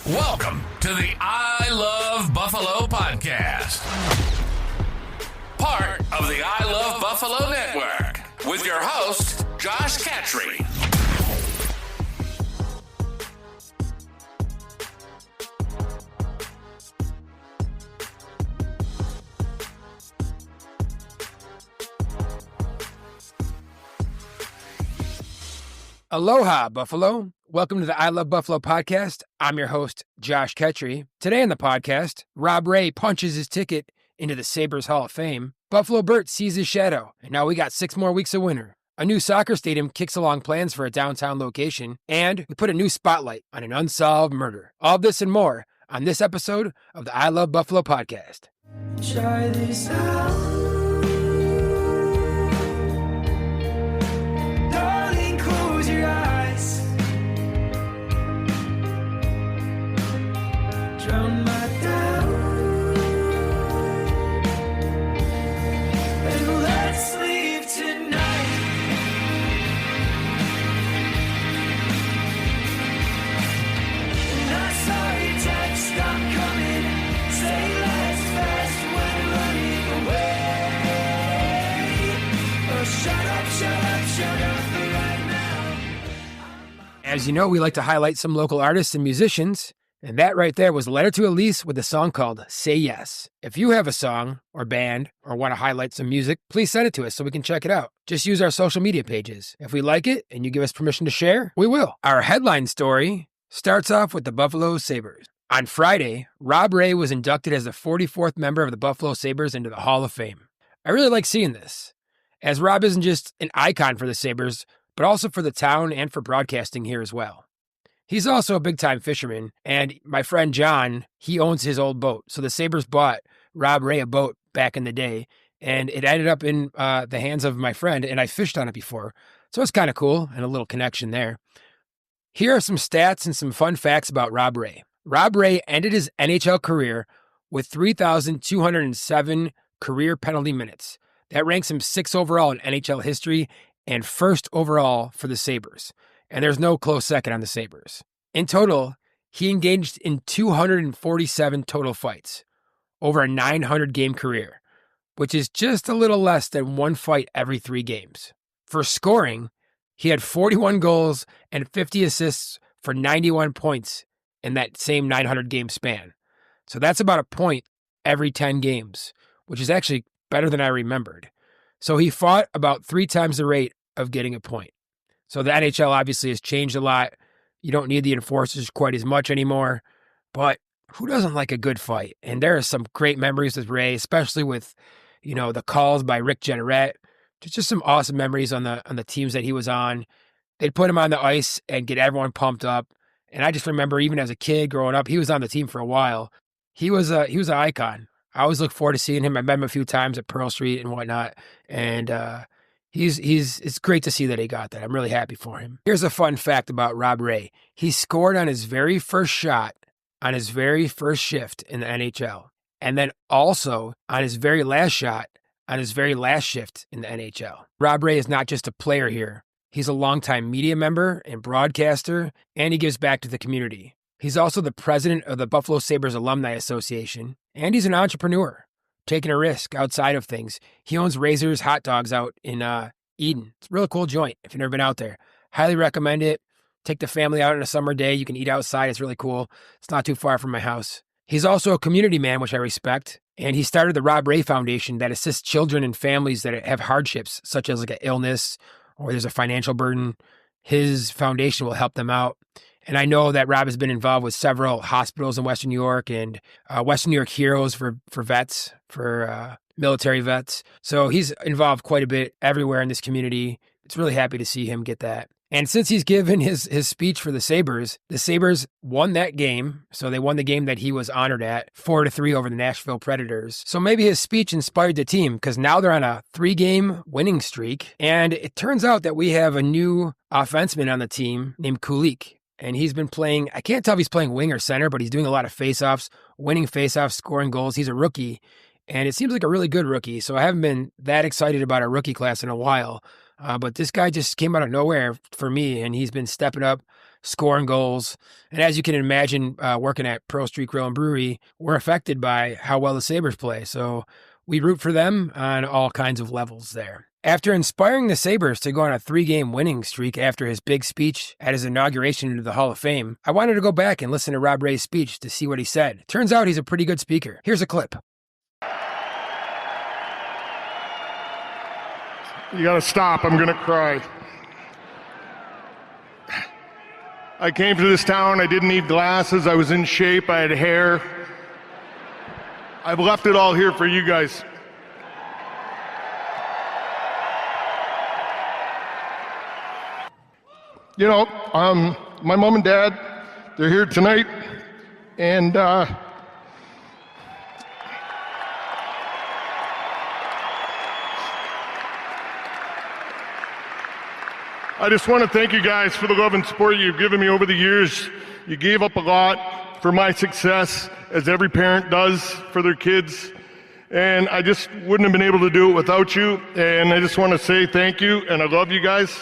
Welcome to the I Love Buffalo podcast. Part of the I Love Buffalo network with your host, Josh Catry. Aloha, Buffalo. Welcome to the I Love Buffalo podcast. I'm your host, Josh Catry. Today on the podcast, Rob Ray punches his ticket into the Sabres Hall of Fame. Buffalo Bert sees his shadow, and now we got 6 more weeks of winter. A new soccer stadium kicks along plans for a downtown location, and we put a new spotlight on an unsolved murder. All this and more on this episode of the I Love Buffalo podcast. Try this out. Darling, close your eyes. Drown my doubt. And let's leave tonight. And I saw your text, I'm coming. Say let's fast when running away. Oh, shut up right now. As you know, we like to highlight some local artists and musicians, and that right there was Letter to Elise with a song called Say Yes. If you have a song or band or want to highlight some music, please send it to us so we can check it out. Just use our social media pages. If we like it and you give us permission to share, we will. Our headline story starts off with the Buffalo Sabres. On Friday, Rob Ray was inducted as the 44th member of the Buffalo Sabres into the Hall of Fame. I really like seeing this, as Rob isn't just an icon for the Sabres, but also for the town and for broadcasting here as well. He's also a big-time fisherman, and my friend John, he owns his old boat. So the Sabres bought Rob Ray a boat back in the day, and it ended up in the hands of my friend, and I fished on it before. So it's kind of cool, and a little connection there. Here are some stats and some fun facts about Rob Ray. Rob Ray ended his NHL career with 3,207 career penalty minutes. That ranks him 6th overall in NHL history and 1st overall for the Sabres. And there's no close second on the Sabres. In total, he engaged in 247 total fights over a 900-game career, which is just a little less than 1 fight every 3 games. For scoring, he had 41 goals and 50 assists for 91 points in that same 900-game span. So that's about a point every 10 games, which is actually better than I remembered. So he fought about 3 times the rate of getting a point. So the NHL obviously has changed a lot. You don't need the enforcers quite as much anymore, but who doesn't like a good fight? And there are some great memories with Ray, especially with, the calls by Rick Jeanneret. Just some awesome memories on the teams that he was on. They'd put him on the ice and get everyone pumped up. And I just remember even as a kid growing up, he was on the team for a while. He was an icon. I always look forward to seeing him. I met him a few times at Pearl Street and whatnot. And it's great to see that he got that. I'm really happy for him. Here's a fun fact about Rob Ray. He scored on his very first shot on his very first shift in the NHL. And then also on his very last shot on his very last shift in the NHL. Rob Ray is not just a player here. He's a longtime media member and broadcaster, and he gives back to the community. He's also the president of the Buffalo Sabres Alumni Association, and he's an entrepreneur, taking a risk outside of things. He owns Razor's Hot Dogs out in Eden. It's a really cool joint if you've never been out there. Highly recommend it. Take the family out on a summer day. You can eat outside. It's really cool. It's not too far from my house. He's also a community man, which I respect. And he started the Rob Ray Foundation that assists children and families that have hardships, such as like an illness or there's a financial burden. His foundation will help them out. And I know that Rob has been involved with several hospitals in Western New York and Western New York Heroes for vets, for military vets. So he's involved quite a bit everywhere in this community. It's really happy to see him get that. And since he's given his speech for the Sabres won that game. So they won the game that he was honored at 4-3 over the Nashville Predators. So maybe his speech inspired the team because now they're on a 3-game winning streak. And it turns out that we have a new offenseman on the team named Kulik. And he's been playing, I can't tell if he's playing wing or center, but he's doing a lot of faceoffs, winning faceoffs, scoring goals. He's a rookie. And it seems like a really good rookie. So I haven't been that excited about our rookie class in a while. But this guy just came out of nowhere for me, and he's been stepping up scoring goals. And as you can imagine, working at Pearl Street Grill and Brewery, we're affected by how well the Sabres play. So we root for them on all kinds of levels there. After inspiring the Sabres to go on a 3-game winning streak after his big speech at his inauguration into the Hall of Fame, I wanted to go back and listen to Rob Ray's speech to see what he said. Turns out he's a pretty good speaker. Here's a clip. You gotta stop, I'm gonna cry. I came to this town, I didn't need glasses, I was in shape, I had hair. I've left it all here for you guys. You know, my mom and dad, they're here tonight, and I just want to thank you guys for the love and support you've given me over the years. You gave up a lot for my success, as every parent does for their kids, and I just wouldn't have been able to do it without you, and I just want to say thank you, and I love you guys.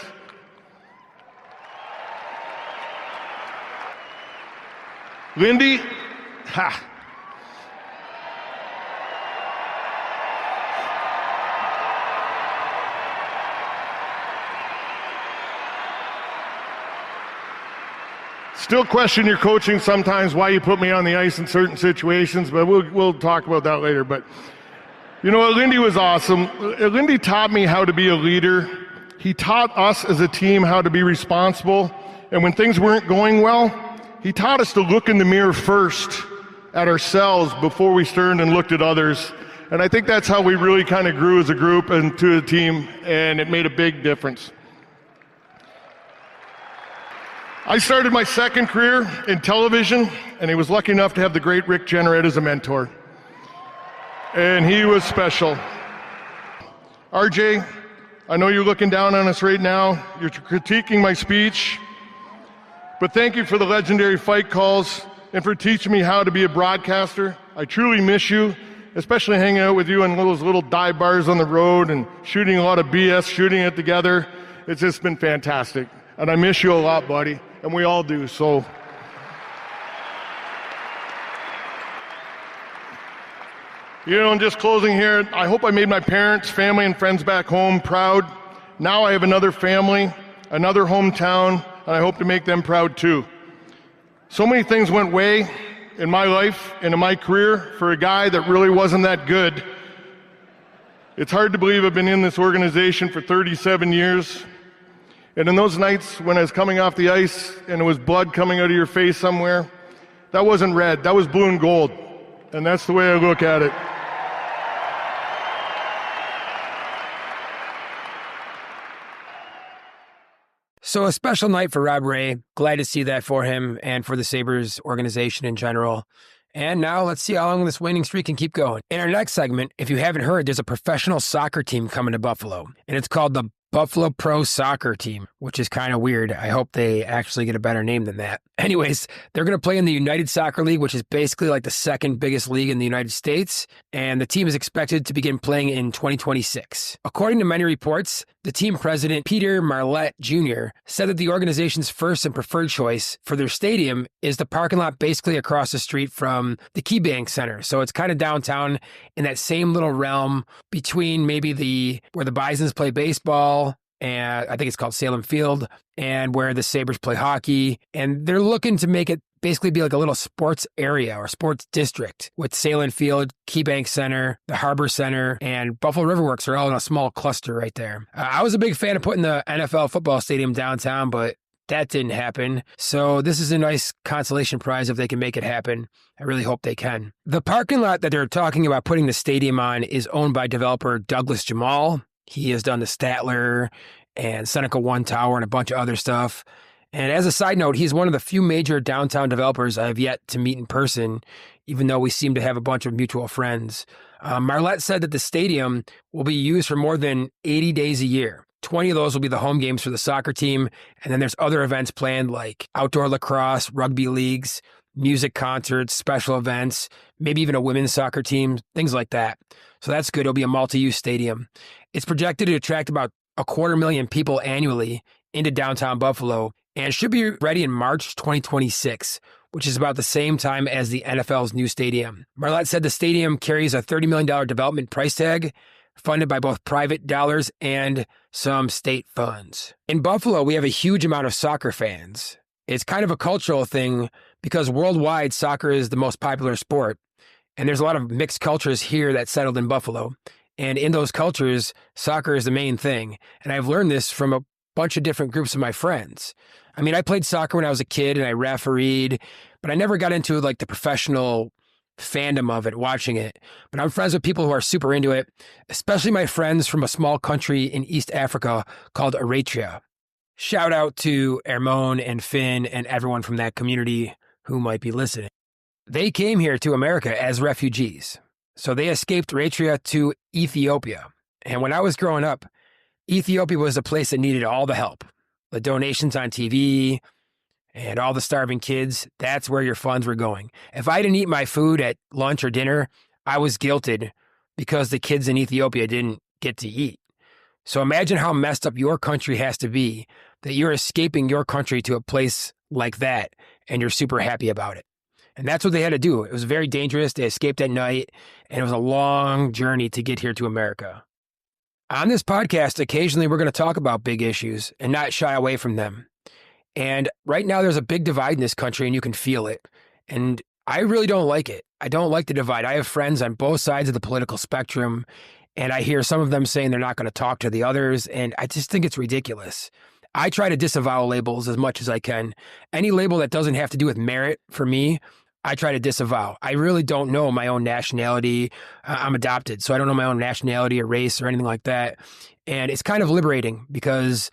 Lindy, ha. Still question your coaching sometimes, why you put me on the ice in certain situations, but we'll talk about that later. But you know what, Lindy was awesome. Lindy taught me how to be a leader. He taught us as a team how to be responsible, and when things weren't going well, he taught us to look in the mirror first at ourselves before we turned and looked at others. And I think that's how we really kind of grew as a group and to a team, and it made a big difference. I started my second career in television, and I was lucky enough to have the great Rick Jenneret as a mentor. And he was special. RJ, I know you're looking down on us right now. You're critiquing my speech. But thank you for the legendary fight calls and for teaching me how to be a broadcaster. I truly miss you, especially hanging out with you in those little dive bars on the road and shooting a lot of BS, shooting it together. It's just been fantastic. And I miss you a lot, buddy. And we all do, so. You know, and just closing here, I hope I made my parents, family, and friends back home proud. Now I have another family, another hometown, and I hope to make them proud too. So many things went way in my life and in my career for a guy that really wasn't that good. It's hard to believe I've been in this organization for 37 years. And in those nights when I was coming off the ice and it was blood coming out of your face somewhere, that wasn't red, that was blue and gold. And that's the way I look at it. So a special night for Rob Ray. Glad to see that for him and for the Sabres organization in general. And now let's see how long this winning streak can keep going. In our next segment, if you haven't heard, there's a professional soccer team coming to Buffalo, and it's called the Buffalo Pro Soccer Team, which is kind of weird. I hope they actually get a better name than that. Anyways, they're going to play in the United Soccer League, which is basically like the second biggest league in the United States, and the team is expected to begin playing in 2026. According to many reports, the team president, Peter Marlette Jr., said that the organization's first and preferred choice for their stadium is the parking lot basically across the street from the KeyBank Center. So it's kind of downtown in that same little realm between maybe where the Bisons play baseball, and I think it's called Salem Field, and where the Sabres play hockey. And they're looking to make it basically be like a little sports area or sports district with Salem Field, KeyBank Center, the Harbor Center, and Buffalo Riverworks are all in a small cluster right there. I was a big fan of putting the NFL football stadium downtown, but that didn't happen. So this is a nice consolation prize if they can make it happen. I really hope they can. The parking lot that they're talking about putting the stadium on is owned by developer Douglas Jamal. He has done the Statler and Seneca One Tower and a bunch of other stuff. And as a side note, he's one of the few major downtown developers I have yet to meet in person, even though we seem to have a bunch of mutual friends. Marlette said that the stadium will be used for more than 80 days a year. 20 of those will be the home games for the soccer team. And then there's other events planned like outdoor lacrosse, rugby leagues, music concerts, special events, maybe even a women's soccer team, things like that. So that's good. It'll be a multi-use stadium. It's projected to attract about 250,000 people annually into downtown Buffalo. and should be ready in March 2026, which is about the same time as the NFL's new stadium. Marlette said the stadium carries a $30 million development price tag, funded by both private dollars and some state funds. In Buffalo, we have a huge amount of soccer fans. It's kind of a cultural thing because worldwide, soccer is the most popular sport. And there's a lot of mixed cultures here that settled in Buffalo. And in those cultures, soccer is the main thing. And I've learned this from a bunch of different groups of my friends. I mean, I played soccer when I was a kid and I refereed, but I never got into like the professional fandom of it, watching it. But I'm friends with people who are super into it, especially my friends from a small country in East Africa called Eritrea. Shout out to Ermon and Finn and everyone from that community who might be listening. They came here to America as refugees. So they escaped Eritrea to Ethiopia. And when I was growing up, Ethiopia was a place that needed all the help. The donations on TV and all the starving kids, that's where your funds were going. If I didn't eat my food at lunch or dinner, I was guilted because the kids in Ethiopia didn't get to eat. So imagine how messed up your country has to be that you're escaping your country to a place like that and you're super happy about it. And that's what they had to do. It was very dangerous. They escaped at night and it was a long journey to get here to America. On this podcast, occasionally we're going to talk about big issues and not shy away from them. And right now there's a big divide in this country and you can feel it. And I really don't like it. I don't like the divide. I have friends on both sides of the political spectrum, and I hear some of them saying they're not going to talk to the others, and I just think it's ridiculous. I try to disavow labels as much as I can. Any label that doesn't have to do with merit for me, I try to disavow. I really don't know my own nationality. I'm adopted, so I don't know my own nationality or race or anything like that. And it's kind of liberating because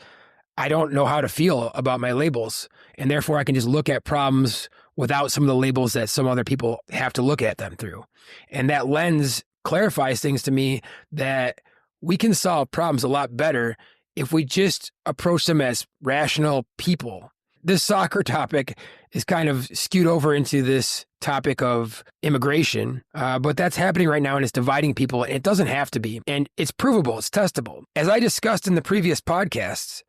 I don't know how to feel about my labels. And therefore, I can just look at problems without some of the labels that some other people have to look at them through. And that lens clarifies things to me that we can solve problems a lot better if we just approach them as rational people. This soccer topic is kind of skewed over into this topic of immigration, but that's happening right now and it's dividing people, and it doesn't have to be. And it's provable, it's testable. As I discussed in the previous podcasts,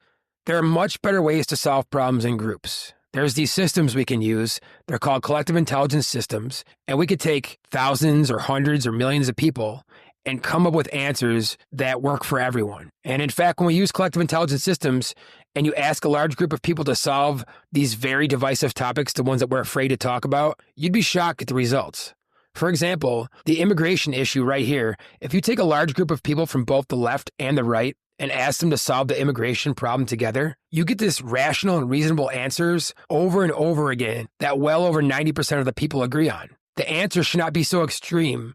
there are much better ways to solve problems in groups. There's these systems we can use. They're called collective intelligence systems, and we could take thousands or hundreds or millions of people and come up with answers that work for everyone. And in fact, when we use collective intelligence systems and you ask a large group of people to solve these very divisive topics, the ones that we're afraid to talk about, you'd be shocked at the results. For example, the immigration issue right here, if you take a large group of people from both the left and the right and ask them to solve the immigration problem together, you get this rational and reasonable answers over and over again that well over 90% of the people agree on. The answer should not be so extreme.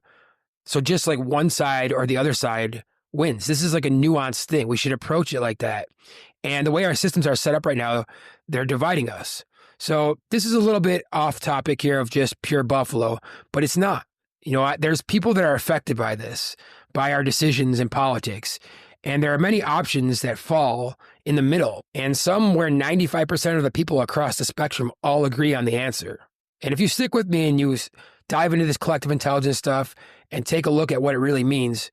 So just like one side or the other side wins. This is like a nuanced thing. We should approach it like that. And the way our systems are set up right now, they're dividing us. So this is a little bit off topic here of just pure Buffalo, but it's not. You know, there's people that are affected by this, by our decisions in politics. And there are many options that fall in the middle, and some where 95% of the people across the spectrum all agree on the answer. And if you stick with me and you dive into this collective intelligence stuff and take a look at what it really means,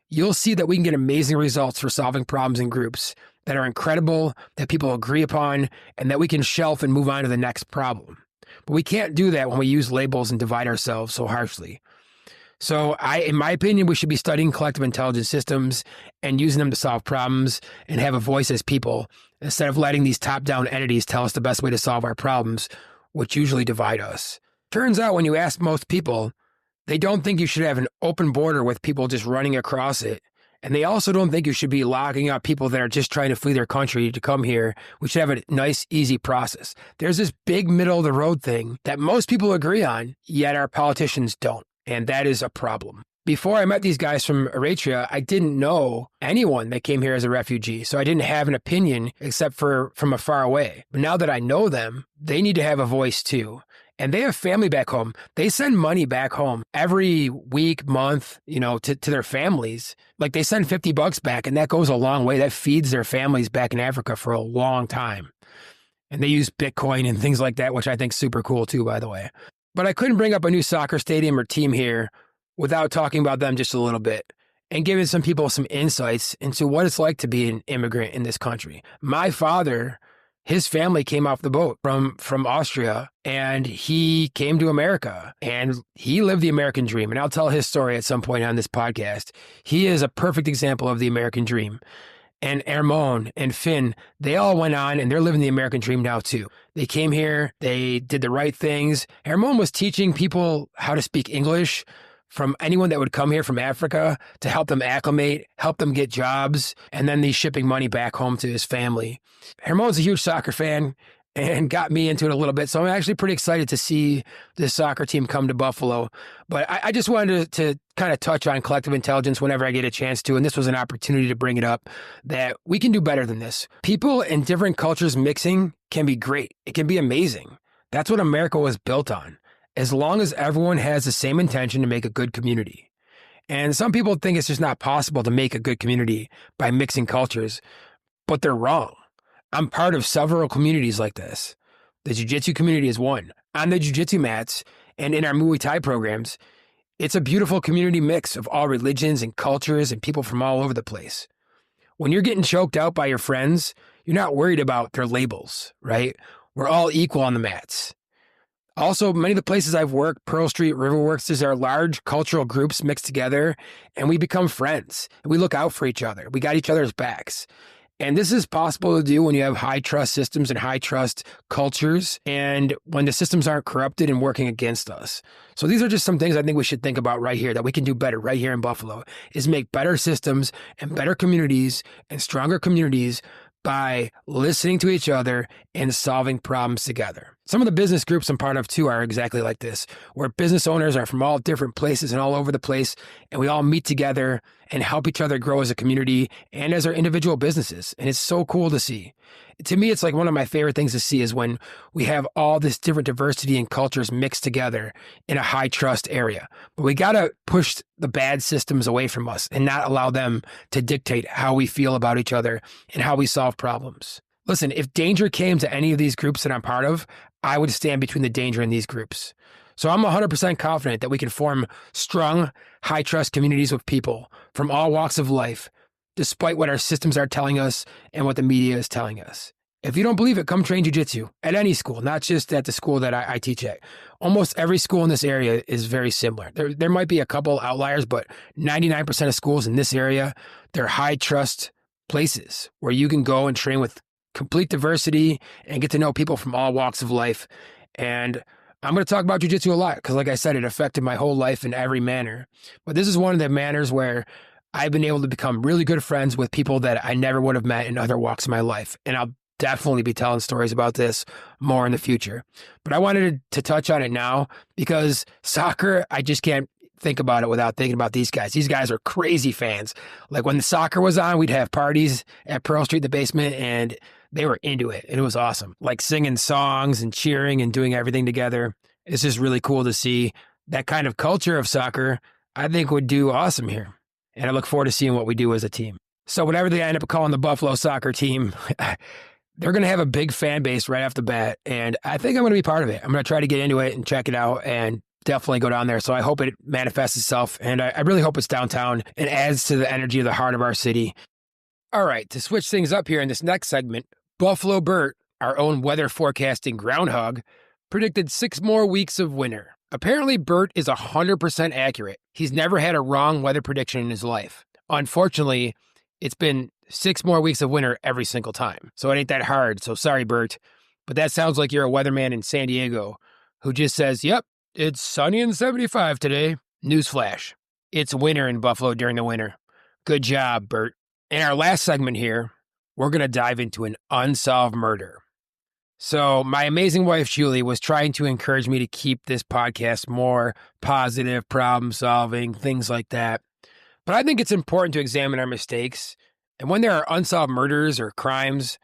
you'll see that we can get amazing results for solving problems in groups that are incredible, that people agree upon, and that we can shelf and move on to the next problem. But we can't do that when we use labels and divide ourselves so harshly. So in my opinion, we should be studying collective intelligence systems and using them to solve problems and have a voice as people instead of letting these top-down entities tell us the best way to solve our problems, which usually divide us. Turns out when you ask most people, they don't think you should have an open border with people just running across it. And they also don't think you should be locking up people that are just trying to flee their country to come here. We should have a nice, easy process. There's this big middle-of-the-road thing that most people agree on, yet our politicians don't. And that is a problem. Before I met these guys from Eritrea, I didn't know anyone that came here as a refugee. So I didn't have an opinion except for from afar away. But now that I know them, they need to have a voice too. And they have family back home. They send money back home every week, month, to their families. Like they send $50 back, and that goes a long way. That feeds their families back in Africa for a long time. And they use Bitcoin and things like that, which I think is super cool too, by the way. But I couldn't bring up a new soccer stadium or team here without talking about them just a little bit and giving some people some insights into what it's like to be an immigrant in this country. My father, his family came off the boat from Austria, and he came to America, and he lived the American dream. And I'll tell his story at some point on this podcast. He is a perfect example of the American dream. And Hermon and Finn, they all went on and they're living the American dream now too. They came here, they did the right things. Hermon was teaching people how to speak English from anyone that would come here from Africa to help them acclimate, help them get jobs, and then he's shipping money back home to his family. Hermon's a huge soccer fan and got me into it a little bit. So I'm actually pretty excited to see this soccer team come to Buffalo. But I just wanted to kind of touch on collective intelligence whenever I get a chance to. And this was an opportunity to bring it up, that we can do better than this. People in different cultures mixing can be great. It can be amazing. That's what America was built on, as long as everyone has the same intention to make a good community. And some people think it's just not possible to make a good community by mixing cultures, but they're wrong. I'm part of several communities like this. The jiu-jitsu community is one. On the jiu-jitsu mats and in our Muay Thai programs, it's a beautiful community mix of all religions and cultures and people from all over the place. When you're getting choked out by your friends, you're not worried about their labels, right? We're all equal on the mats. Also, many of the places I've worked, Pearl Street, Riverworks, these are large cultural groups mixed together, and we become friends. And we look out for each other. We got each other's backs. And this is possible to do when you have high trust systems and high trust cultures, and when the systems aren't corrupted and working against us. So these are just some things I think we should think about right here that we can do better right here in Buffalo, is make better systems and better communities and stronger communities by listening to each other and solving problems together. Some of the business groups I'm part of too are exactly like this, where business owners are from all different places and all over the place, and we all meet together and help each other grow as a community and as our individual businesses. And it's so cool to see. To me, it's like one of my favorite things to see is when we have all this different diversity and cultures mixed together in a high trust area. But we got to push the bad systems away from us and not allow them to dictate how we feel about each other and how we solve problems. Listen, if danger came to any of these groups that I'm part of, I would stand between the danger in these groups. So I'm 100% confident that we can form strong, high trust communities with people from all walks of life, despite what our systems are telling us and what the media is telling us. If you don't believe it, come train jiu-jitsu at any school, not just at the school that I teach at. Almost every school in this area is very similar. There might be a couple outliers, but 99% of schools in this area, they're high trust places where you can go and train with complete diversity and get to know people from all walks of life. And I'm going to talk about jiu-jitsu a lot because, like I said, it affected my whole life in every manner. But this is one of the manners where I've been able to become really good friends with people that I never would have met in other walks of my life. And I'll definitely be telling stories about this more in the future. But I wanted to touch on it now because soccer, I just can't think about it without thinking about these guys. These guys are crazy fans. Like when the soccer was on, we'd have parties at Pearl Street, the basement, and they were into it. And it was awesome. Like singing songs and cheering and doing everything together. It's just really cool to see that kind of culture of soccer. I think would do awesome here. And I look forward to seeing what we do as a team. So whatever they end up calling the Buffalo soccer team, they're going to have a big fan base right off the bat. And I think I'm going to be part of it. I'm going to try to get into it and check it out and definitely go down there. So I hope it manifests itself. And I really hope it's downtown and adds to the energy of the heart of our city. All right, to switch things up here in this next segment, Buffalo Bert, our own weather forecasting groundhog, predicted 6 more weeks of winter. Apparently, Bert is 100% accurate. He's never had a wrong weather prediction in his life. Unfortunately, it's been 6 more weeks of winter every single time. So it ain't that hard. So sorry, Bert. But that sounds like you're a weatherman in San Diego who just says, yep, it's sunny and 75 today. Newsflash. It's winter in Buffalo during the winter. Good job, Bert. In our last segment here, we're going to dive into an unsolved murder. So my amazing wife, Julie, was trying to encourage me to keep this podcast more positive, problem solving, things like that. But I think it's important to examine our mistakes. And when there are unsolved murders or crimes,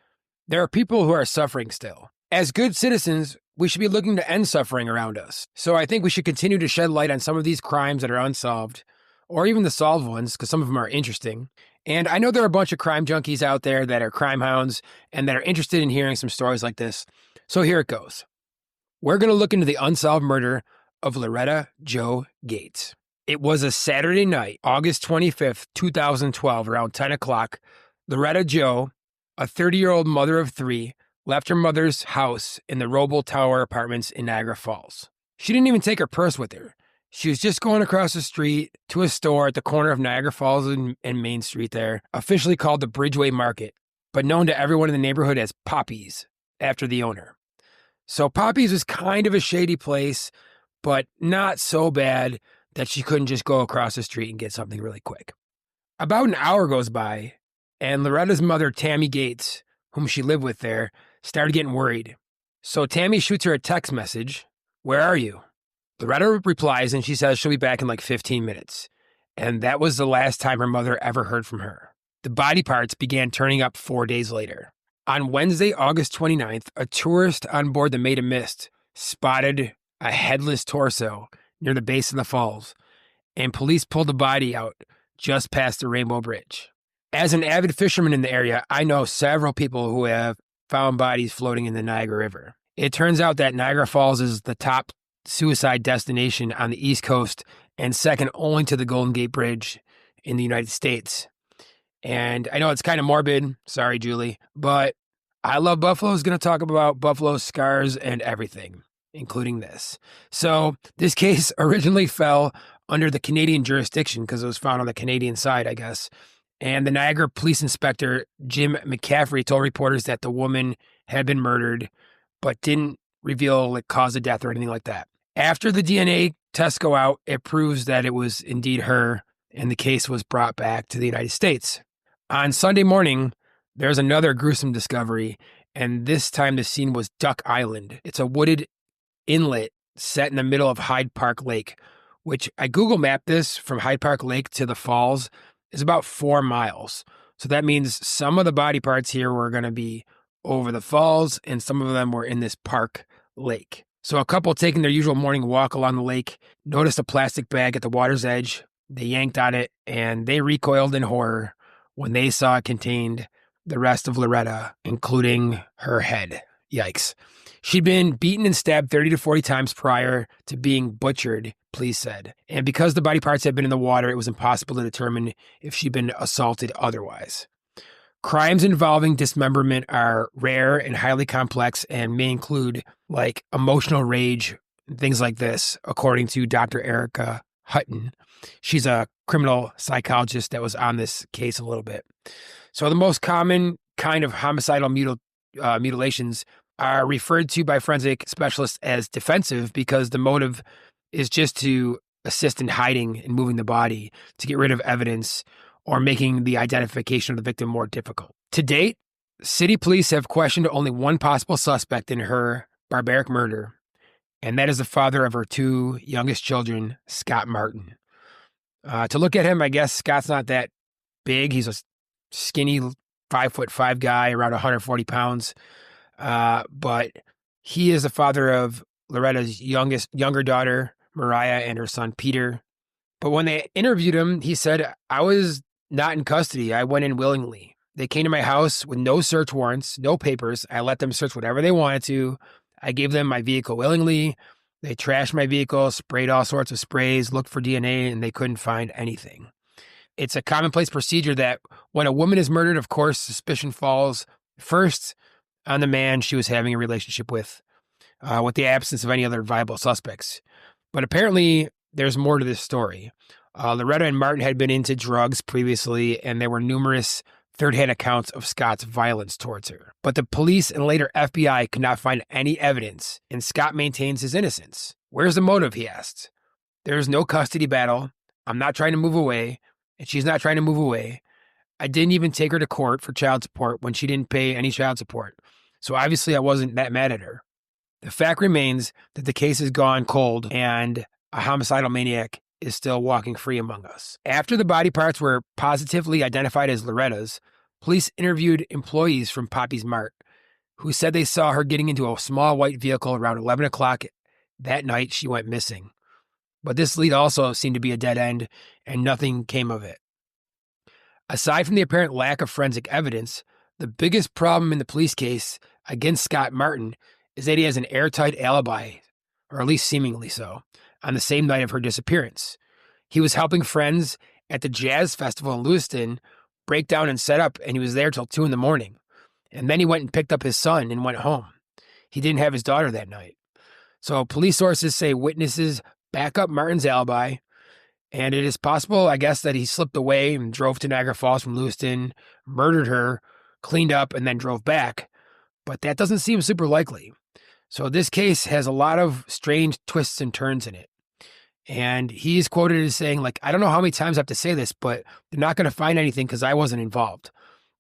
there are people who are suffering still. As good citizens, we should be looking to end suffering around us. So I think we should continue to shed light on some of these crimes that are unsolved, or even the solved ones, because some of them are interesting. And I know there are a bunch of crime junkies out there that are crime hounds and that are interested in hearing some stories like this. So here it goes. We're going to look into the unsolved murder of Loretta Jo Gates. It was a Saturday night, August 25th, 2012, around 10 o'clock. Loretta Jo, a 30-year-old mother of 3, left her mother's house in the Roble Tower apartments in Niagara Falls. She didn't even take her purse with her. She was just going across the street to a store at the corner of Niagara Falls and Main Street there, officially called the Bridgeway Market, but known to everyone in the neighborhood as Poppy's, after the owner. So Poppy's was kind of a shady place, but not so bad that she couldn't just go across the street and get something really quick. About an hour goes by, and Loretta's mother, Tammy Gates, whom she lived with there, started getting worried. So Tammy shoots her a text message, "Where are you?" Loretta replies, and she says she'll be back in like 15 minutes. And that was the last time her mother ever heard from her. The body parts began turning up 4 days later. On Wednesday, August 29th, a tourist on board the Maid of Mist spotted a headless torso near the base of the falls, and police pulled the body out just past the Rainbow Bridge. As an avid fisherman in the area, I know several people who have found bodies floating in the Niagara River. It turns out that Niagara Falls is the top suicide destination on the East Coast and second only to the Golden Gate Bridge in the United States. And I know it's kind of morbid, sorry, Julie, but I Love Buffalo is going to talk about Buffalo's scars and everything, including this. So this case originally fell under the Canadian jurisdiction because it was found on the Canadian side, I guess. And the Niagara police inspector, Jim McCaffrey, told reporters that the woman had been murdered, but didn't reveal like cause of death or anything like that. After the DNA tests go out, it proves that it was indeed her, and the case was brought back to the United States. On Sunday morning, there's another gruesome discovery, and this time the scene was Duck Island. It's a wooded inlet set in the middle of Hyde Park Lake, which I Google mapped this from Hyde Park Lake to the falls is about 4 miles. So that means some of the body parts here were going to be over the falls, and some of them were in this park lake. So a couple taking their usual morning walk along the lake noticed a plastic bag at the water's edge. They yanked on it, and they recoiled in horror when they saw it contained the rest of Loretta, including her head. Yikes. She'd been beaten and stabbed 30 to 40 times prior to being butchered, police said. And because the body parts had been in the water, it was impossible to determine if she'd been assaulted otherwise. Crimes involving dismemberment are rare and highly complex and may include like emotional rage and things like this, according to Dr. Erica Hutton. She's a criminal psychologist that was on this case a little bit. So the most common kind of homicidal mutilations are referred to by forensic specialists as defensive because the motive is just to assist in hiding and moving the body to get rid of evidence or making the identification of the victim more difficult. To date, city police have questioned only one possible suspect in her barbaric murder, and that is the father of her 2 youngest children, Scott Martin. To look at him, I guess Scott's not that big. He's a skinny 5'5" guy, around 140 pounds. But he is the father of Loretta's younger daughter, Mariah, and her son, Peter. But when they interviewed him, he said, "I was not in custody. I went in willingly. They came to my house with no search warrants, no papers. I let them search whatever they wanted to. I gave them my vehicle willingly. They trashed my vehicle, sprayed all sorts of sprays, looked for DNA, and they couldn't find anything." It's a commonplace procedure that when a woman is murdered, of course, suspicion falls first on the man she was having a relationship with the absence of any other viable suspects. But apparently, there's more to this story. Loretta and Martin had been into drugs previously, and there were numerous third-hand accounts of Scott's violence towards her. But the police and later FBI could not find any evidence, and Scott maintains his innocence. "Where's the motive?" he asked. "There's no custody battle. I'm not trying to move away, and she's not trying to move away. I didn't even take her to court for child support when she didn't pay any child support. So obviously I wasn't that mad at her. The fact remains that the case has gone cold and a homicidal maniac is still walking free among us." After the body parts were positively identified as Loretta's, police interviewed employees from Poppy's Mart who said they saw her getting into a small white vehicle around 11 o'clock that night she went missing. But this lead also seemed to be a dead end and nothing came of it. Aside from the apparent lack of forensic evidence, the biggest problem in the police case against Scott Martin is that he has an airtight alibi, or at least seemingly so, on the same night of her disappearance. He was helping friends at the jazz festival in Lewiston break down and set up, and he was there till 2 a.m. And then he went and picked up his son and went home. He didn't have his daughter that night. So police sources say witnesses back up Martin's alibi. And it is possible, I guess, that he slipped away and drove to Niagara Falls from Lewiston, murdered her, cleaned up, and then drove back. But that doesn't seem super likely. So this case has a lot of strange twists and turns in it. And he's quoted as saying, like, I don't know how many times I have to say this, but they're not going to find anything because I wasn't involved.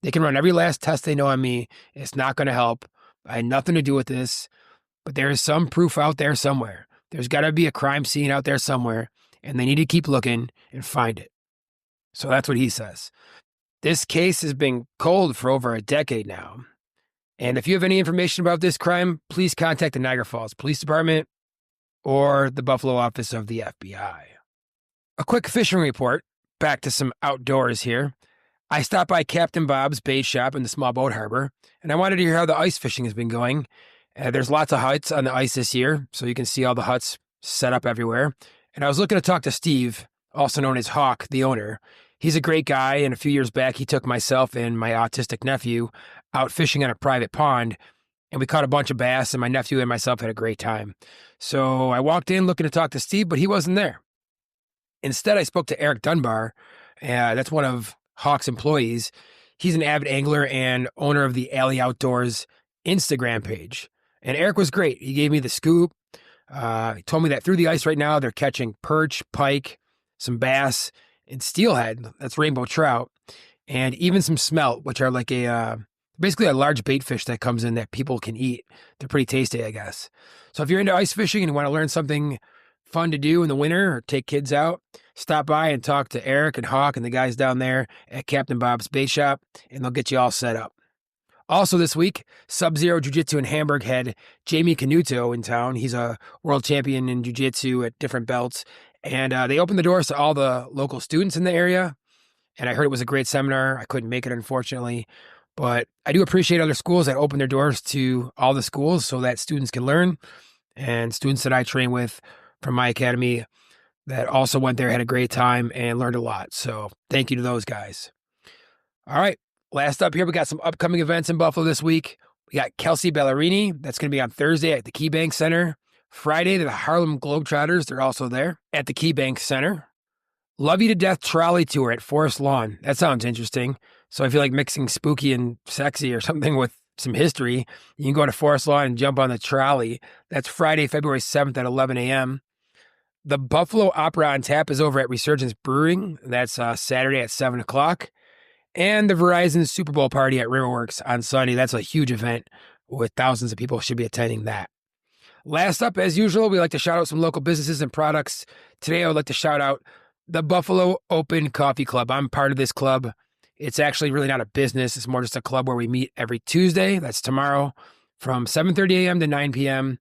They can run every last test they know on me. It's not going to help. I had nothing to do with this. But there is some proof out there somewhere. There's got to be a crime scene out there somewhere, and they need to keep looking and find it. So that's what he says. This case has been cold for over a decade now. And if you have any information about this crime, please contact the Niagara Falls Police Department or the Buffalo office of the FBI. A quick fishing report. Back to some outdoors here. I stopped by Captain Bob's bait shop in the small boat harbor, and I wanted to hear how the ice fishing has been going. There's lots of huts on the ice this year, so you can see all the huts set up everywhere. And I was looking to talk to Steve, also known as Hawk, the owner. He's a great guy, and a few years back, he took myself and my autistic nephew out fishing on a private pond, and we caught a bunch of bass, and my nephew and myself had a great time. So I walked in looking to talk to Steve, but he wasn't there. Instead, I spoke to Eric Dunbar. That's one of Hawk's employees. He's an avid angler and owner of the Alley Outdoors Instagram page. And Eric was great. He gave me the scoop. He told me that through the ice right now, they're catching perch, pike, some bass, and steelhead. That's rainbow trout. And even some smelt, which are like basically a large bait fish that comes in that people can eat. They're pretty tasty, I guess. So if you're into ice fishing and you want to learn something fun to do in the winter or take kids out, stop by and talk to Eric and Hawk and the guys down there at Captain Bob's Bait Shop, and they'll get you all set up. Also this week, Sub-Zero Jiu-Jitsu in Hamburg had Jamie Canuto in town. He's a world champion in jiu-jitsu at different belts. And they opened the doors to all the local students in the area. And I heard it was a great seminar. I couldn't make it, unfortunately. But I do appreciate other schools that open their doors to all the schools so that students can learn. And students that I train with from my academy that also went there had a great time and learned a lot. So thank you to those guys. All right. Last up here, we got some upcoming events in Buffalo this week. We got Kelsey Ballerini. That's going to be on Thursday at the KeyBank Center. Friday, the Harlem Globetrotters. They're also there at the KeyBank Center. Love You to Death Trolley Tour at Forest Lawn. That sounds interesting. So if you like mixing spooky and sexy or something with some history, you can go to Forest Lawn and jump on the trolley. That's Friday, February 7th at 11 a.m. The Buffalo Opera on Tap is over at Resurgence Brewing. That's Saturday at 7 o'clock. And the Verizon Super Bowl party at Riverworks on Sunday. That's a huge event with thousands of people should be attending that. Last up, as usual, we like to shout out some local businesses and products. Today, I would like to shout out the Buffalo Open Coffee Club. I'm part of this club. It's actually really not a business. It's more just a club where we meet every Tuesday. That's tomorrow from 7:30 a.m. to 9 p.m.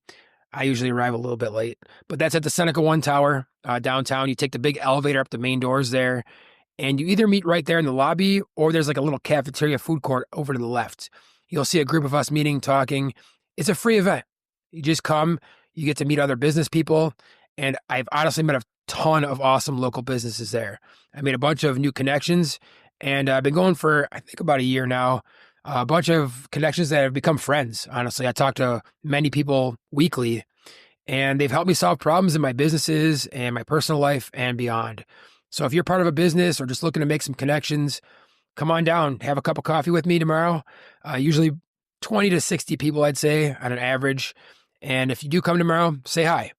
I usually arrive a little bit late, but that's at the Seneca One Tower downtown. You take the big elevator up the main doors there, and you either meet right there in the lobby or there's like a little cafeteria food court over to the left. You'll see a group of us meeting, talking. It's a free event. You just come, you get to meet other business people, and I've honestly met a ton of awesome local businesses there. I made a bunch of new connections, and I've been going for, I think, about a year now. A bunch of connections that have become friends, honestly. I talk to many people weekly, and they've helped me solve problems in my businesses and my personal life and beyond. So if you're part of a business or just looking to make some connections, come on down, have a cup of coffee with me tomorrow. Usually 20 to 60 people, I'd say, on an average. And if you do come tomorrow, say hi.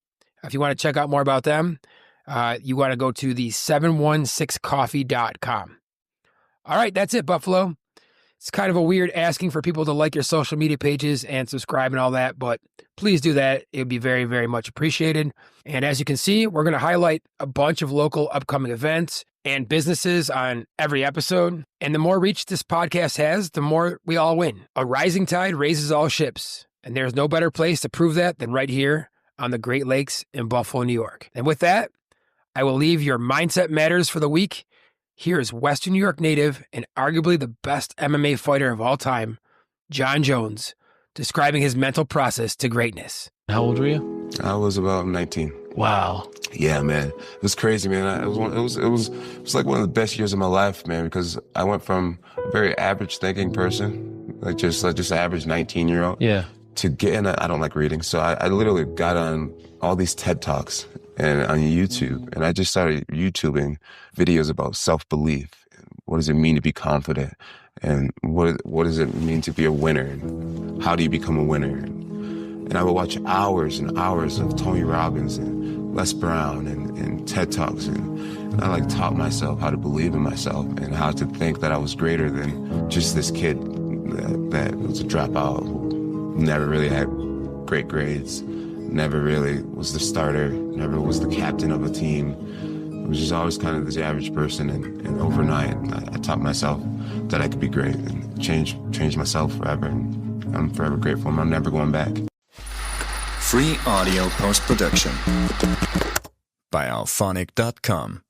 If you want to check out more about them, you want to go to the 716coffee.com. All right, that's it, Buffalo. It's kind of a weird asking for people to like your social media pages and subscribe and all that, but please do that. It would be very, very much appreciated. And as you can see, we're going to highlight a bunch of local upcoming events and businesses on every episode. And the more reach this podcast has, the more we all win. A rising tide raises all ships. And there's no better place to prove that than right here on the Great Lakes in Buffalo, New York. And with that, I will leave your mindset matters for the week. Here is Western New York native and arguably the best MMA fighter of all time, John Jones, describing his mental process to greatness. How old were you? I was about 19. Wow. Yeah, man. It was crazy, man. It was like one of the best years of my life, man, because I went from a very average thinking person, like just average 19-year-old. Yeah. To get in, I don't like reading, so I literally got on all these TED Talks and on YouTube, and I just started YouTubing videos about self-belief. What does it mean to be confident? And what does it mean to be a winner? And how do you become a winner? And I would watch hours and hours of Tony Robbins and Les Brown and TED Talks, and I like taught myself how to believe in myself and how to think that I was greater than just this kid that was a dropout who never really had great grades, never really was the starter, never was the captain of a team. I was just always kind of this average person, and overnight I taught myself that I could be great and change myself forever, and I'm forever grateful, and I'm never going back. Free audio post-production by alphonic.com.